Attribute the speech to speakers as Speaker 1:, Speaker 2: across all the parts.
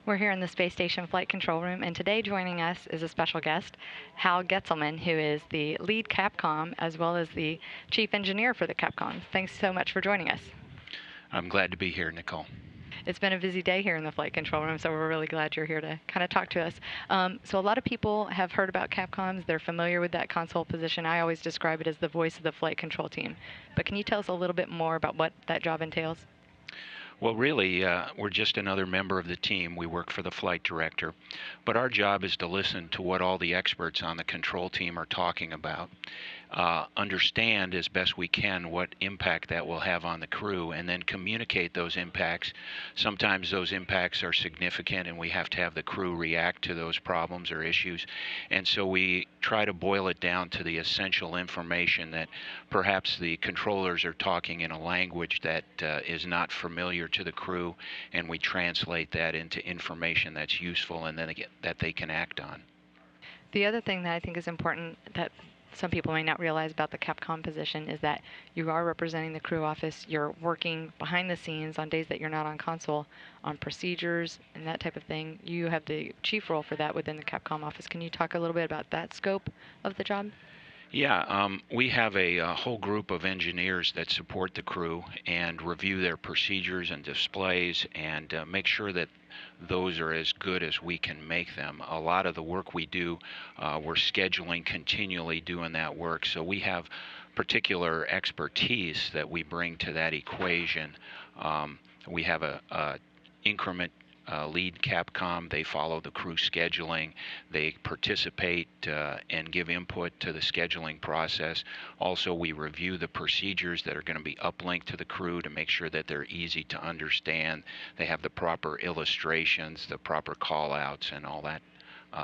Speaker 1: We're here in the Space Station Flight Control Room, and today joining us is a special guest, Hal Getzeiman, who is the lead Capcom as well as the chief engineer for the Capcom. Thanks so much for joining us.
Speaker 2: I'm glad to be here, Nicole.
Speaker 1: It's been a busy day here in the Flight Control Room, so we're really glad you're here to kind of talk to us. So a lot of people have heard about Capcoms. They're familiar with that console position. I always describe it as the voice of the flight control team. But can you tell us a little bit more about what that job entails?
Speaker 2: Well, really, we're just another member of the team. We work for the flight director, but our job is to listen to what all the experts on the control team are talking about, understand as best we can what impact that will have on the crew, and then communicate those impacts. Sometimes those impacts are significant, and we have to have the crew react to those problems or issues. And so we try to boil it down to the essential information that perhaps the controllers are talking in a language that is not familiar to the crew, and we translate that into information that's useful and then again, that they can act on.
Speaker 1: The other thing that I think is important that some people may not realize about the Capcom position is that you are representing the crew office. You're working behind the scenes on days that you're not on console on procedures and that type of thing. You have the chief role for that within the Capcom office. Can you talk a little bit about that scope of the job?
Speaker 2: Yeah, we have a whole group of engineers that support the crew and review their procedures and displays and make sure that those are as good as we can make them. A lot of the work we do, we're scheduling continually doing that work. So we have particular expertise that we bring to that equation. We have a increment lead Capcom. They follow the crew scheduling. They participate and give input to the scheduling process. Also, we review the procedures that are going to be uplinked to the crew to make sure that they're easy to understand. They have the proper illustrations, the proper call-outs, and all that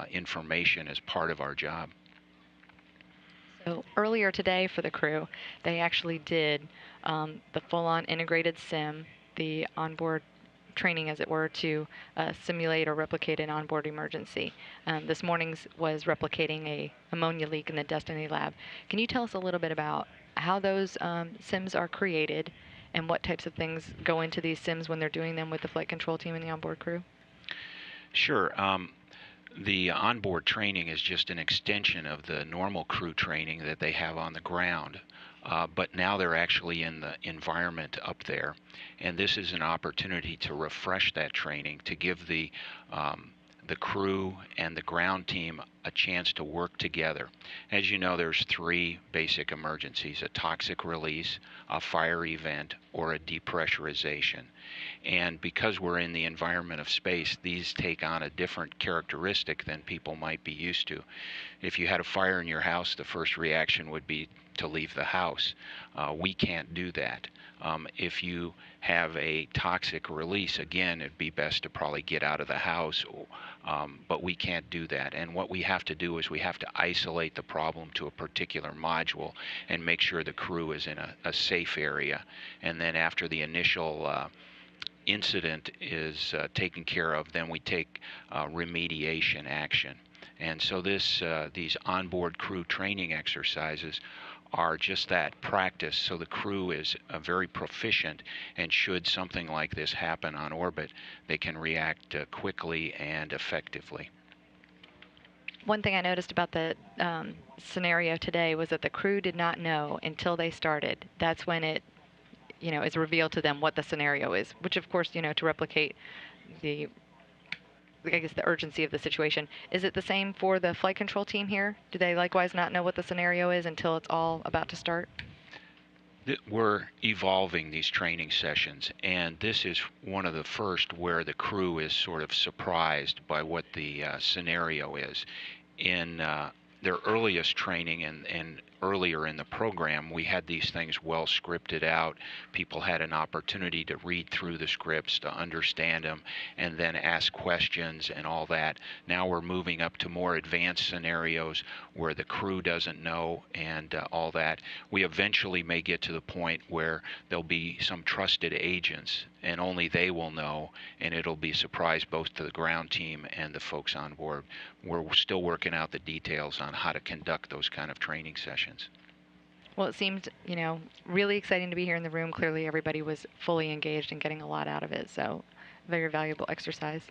Speaker 2: information as part of our job.
Speaker 1: So earlier today for the crew, they actually did the full-on integrated sim, the onboard training, as it were, to simulate or replicate an onboard emergency. This morning's was replicating a ammonia leak in the Destiny lab. Can you tell us a little bit about how those sims are created and what types of things go into these sims when they're doing them with the flight control team and the onboard crew?
Speaker 2: Sure. The onboard training is just an extension of the normal crew training that they have on the ground. But now they're actually in the environment up there. And this is an opportunity to refresh that training, to give the crew and the ground team a chance to work together. As you know, there's three basic emergencies: a toxic release, a fire event, or a depressurization. And because we're in the environment of space, these take on a different characteristic than people might be used to. If you had a fire in your house, the first reaction would be to leave the house. We can't do that. If you have a toxic release, again, it'd be best to probably get out of the house, but we can't do that. And what we have to do is we have to isolate the problem to a particular module and make sure the crew is in a safe area. And then after the initial incident is taken care of, then we take remediation action. And so these onboard crew training exercises are just that, practice, so the crew is very proficient, and should something like this happen on orbit, they can react quickly and effectively.
Speaker 1: One thing I noticed about the scenario today was that the crew did not know until they started. That's when it, is revealed to them what the scenario is, which of course, to replicate the urgency of the situation. Is it the same for the flight control team here? Do they likewise not know what the scenario is until it's all about to start?
Speaker 2: We're evolving these training sessions, and this is one of the first where the crew is sort of surprised by what the scenario is. In their earliest training and earlier in the program, we had these things well scripted out. People had an opportunity to read through the scripts, to understand them, and then ask questions and all that. Now we're moving up to more advanced scenarios where the crew doesn't know and all that. We eventually may get to the point where there'll be some trusted agents and only they will know, and it'll be a surprise both to the ground team and the folks on board. We're still working out the details on how to conduct those kind of training sessions.
Speaker 1: Well, it seemed, really exciting to be here in the room. Clearly, everybody was fully engaged and getting a lot out of it. So, very valuable exercise.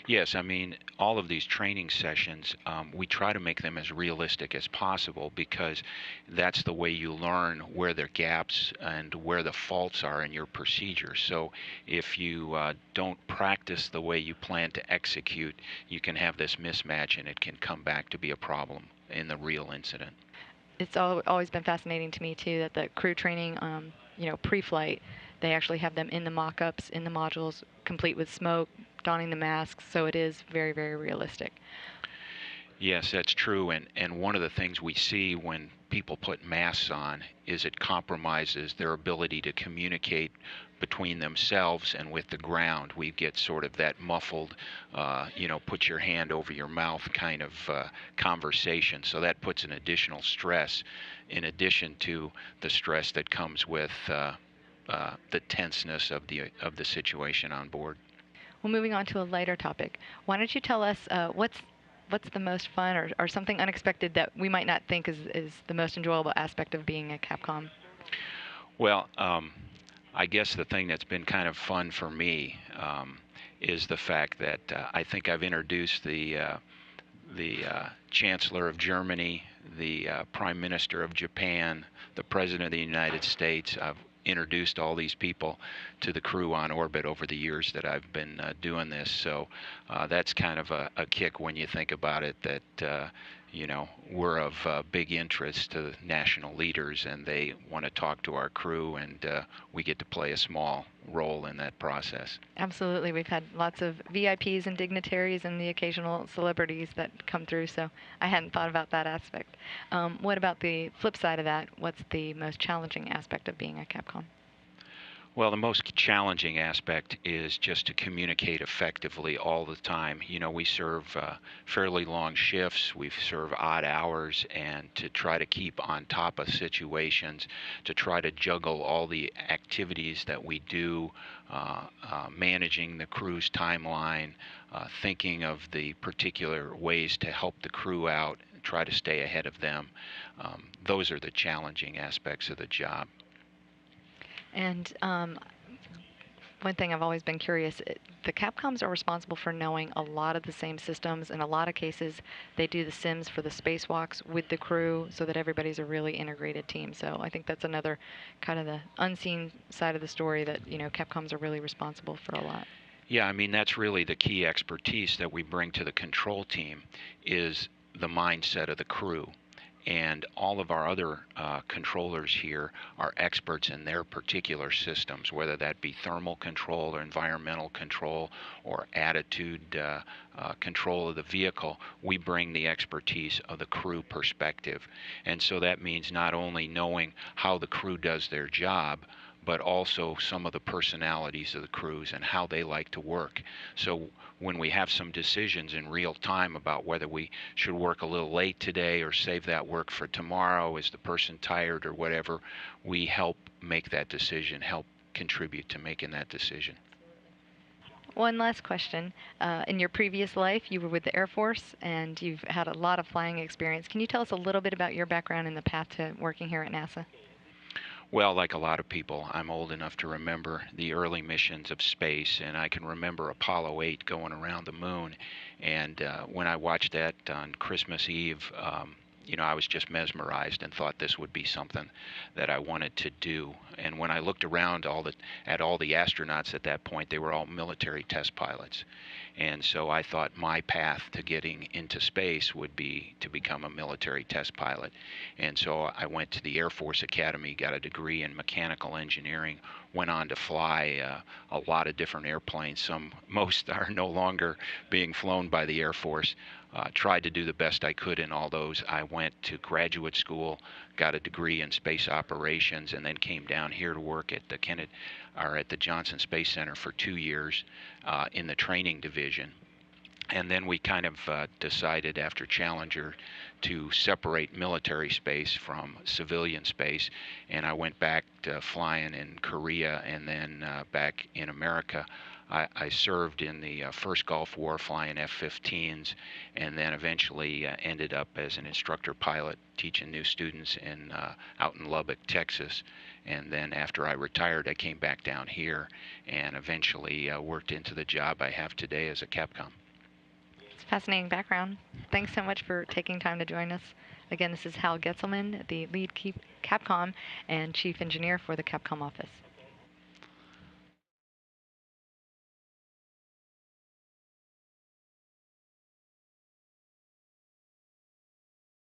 Speaker 2: Yes, I mean, all of these training sessions, we try to make them as realistic as possible because that's the way you learn where the gaps and where the faults are in your procedure. So if you don't practice the way you plan to execute, you can have this mismatch and it can come back to be a problem in the real incident.
Speaker 1: It's always been fascinating to me too that the crew training, pre-flight, they actually have them in the mock-ups, in the modules, complete with smoke, donning the masks. So it is very, very realistic.
Speaker 2: Yes, that's true. And one of the things we see when people put masks on is it compromises their ability to communicate between themselves and with the ground. We get sort of that muffled, put your hand over your mouth kind of conversation. So that puts an additional stress in addition to the stress that comes with the tenseness of the situation on board.
Speaker 1: Well, moving on to a lighter topic, why don't you tell us what's the most fun or something unexpected that we might not think is the most enjoyable aspect of being at Capcom?
Speaker 2: Well, I guess the thing that's been kind of fun for me is the fact that I think I've introduced the Chancellor of Germany, the Prime Minister of Japan, the President of the United States. I've introduced all these people to the crew on orbit over the years that I've been doing this. So that's kind of a kick when you think about it that we're of big interest to national leaders and they want to talk to our crew and we get to play a small role in that process.
Speaker 1: Absolutely. We've had lots of VIPs and dignitaries and the occasional celebrities that come through, so I hadn't thought about that aspect. What about the flip side of that? What's the most challenging aspect of being at Capcom?
Speaker 2: Well, the most challenging aspect is just to communicate effectively all the time. You know, we serve fairly long shifts, we serve odd hours, and to try to keep on top of situations, to try to juggle all the activities that we do, managing the crew's timeline, thinking of the particular ways to help the crew out, try to stay ahead of them. Those are the challenging aspects of the job.
Speaker 1: And one thing I've always been curious, the Capcoms are responsible for knowing a lot of the same systems. In a lot of cases, they do the sims for the spacewalks with the crew so that everybody's a really integrated team. So I think that's another kind of the unseen side of the story that, Capcoms are really responsible for a lot.
Speaker 2: Yeah, I mean, that's really the key expertise that we bring to the control team is the mindset of the crew. And all of our other controllers here are experts in their particular systems, whether that be thermal control or environmental control or attitude control of the vehicle. We bring the expertise of the crew perspective. And so that means not only knowing how the crew does their job, but also some of the personalities of the crews and how they like to work. So when we have some decisions in real time about whether we should work a little late today or save that work for tomorrow, is the person tired or whatever, we help make that decision, help contribute to making that decision.
Speaker 1: One last question. In your previous life, you were with the Air Force and you've had a lot of flying experience. Can you tell us a little bit about your background and the path to working here at NASA?
Speaker 2: Well, like a lot of people, I'm old enough to remember the early missions of space, and I can remember Apollo 8 going around the moon. And when I watched that on Christmas Eve, I was just mesmerized and thought this would be something that I wanted to do. And when I looked around at all the astronauts at that point, they were all military test pilots. And so I thought my path to getting into space would be to become a military test pilot. And so I went to the Air Force Academy, got a degree in mechanical engineering, went on to fly a lot of different airplanes. Most are no longer being flown by the Air Force. Tried to do the best I could in all those. I went to graduate school, got a degree in space operations, and then came down here to work at the Johnson Space Center for 2 years in the training division. And then we kind of decided after Challenger to separate military space from civilian space. And I went back to flying in Korea and then back in America. I served in the first Gulf War flying F-15s and then eventually ended up as an instructor pilot teaching new students out in Lubbock, Texas. And then after I retired, I came back down here and eventually worked into the job I have today as a Capcom.
Speaker 1: Fascinating background. Thanks so much for taking time to join us. Again, this is Hal Getzeiman, the lead Capcom and chief engineer for the Capcom office.